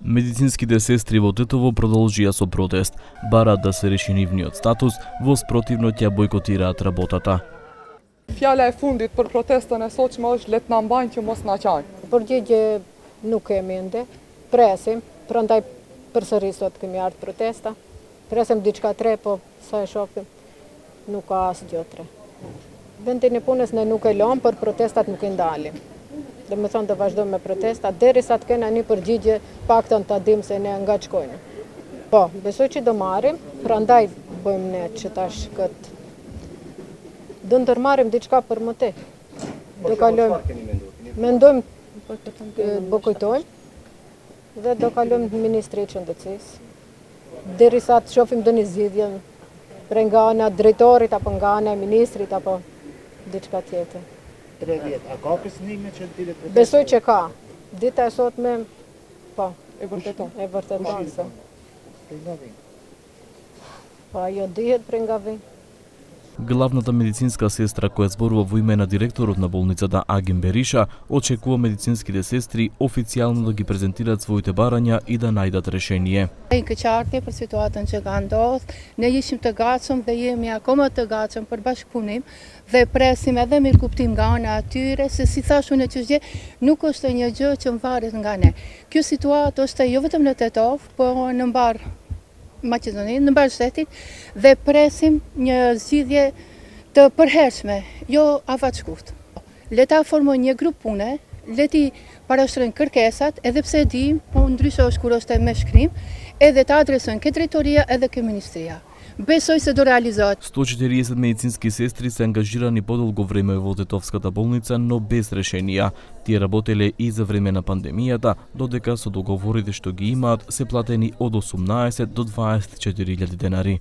Медицинските сестри во Тетово продолжија со протест. Бараат да се реши нивниот статус, во спротивно ќе бойкотираат работата. Fjala e fundit për protestën e sotshme është le të na mbajnë që mos na qajnë. Përgjigje nuk kemi ende, presim, prandaj përsëri sot kemi ardhur protesta. Presim diçka tre, po sa e shohim nuk ka asgjë tre. Vendin e punës ne nuk e lëm, por protestat nuk i ndalim. Dhe me thonë të vazhdojmë me protesta, derisa të kena një përgjigje paktën të dim se ne nga shkojnë. Po, besoj që do marrim, prandaj bëjmë ne që tash këtë. Do ndërmarrim diçka për më te. Do kalojmë, mendojmë, bojkotojmë dhe do kalojmë në Ministri të Shëndetësisë. Derisa të shohim ndonjë zgjidhje për nga ana drejtorit apo nga ana e ministrit apo diçka tjetër. 3 vjet, a ka pesnime që të protestë? Besoj që ka. Dita e sotme, po. E vërteton. E vërteton se. Prengavi. Po, ajo dihet prengavi. Главната медицинска сестра која зборува во име на директорот на болницата Агим Бериша очекува медицинските сестри официјално да ги презентираат своите барања и да најдат решение. Jemi këqartë për situatën që ka ndodhur, ne ishim të gatshëm dhe jemi akoma të gatshëm për bashkëpunim dhe presim edhe mirëkuptim nga ana e tyre se si thash unë që nuk është një gjë që varet nga ne. Kjo situatë është jo vetëm në Tetov, por në mbar Maqedoninë, në mbar shtetit dhe presim një zgjidhje të përhershme, jo afatshkurt. Le ta formojnë një grup pune, le ti parashtrojnë kërkesat, edhe pse e dim, po ndryshe është kur është me shkrim, edhe ta adresojnë ke drejtoria edhe ke ministria. Besoj se do realizohet. 140 медицински сестри се ангажирани подолго време во Тетовската болница, но без решенија. Тие работеле и за време на пандемијата, додека со договорите што ги имаат се платени од 18 до 24.000 денари.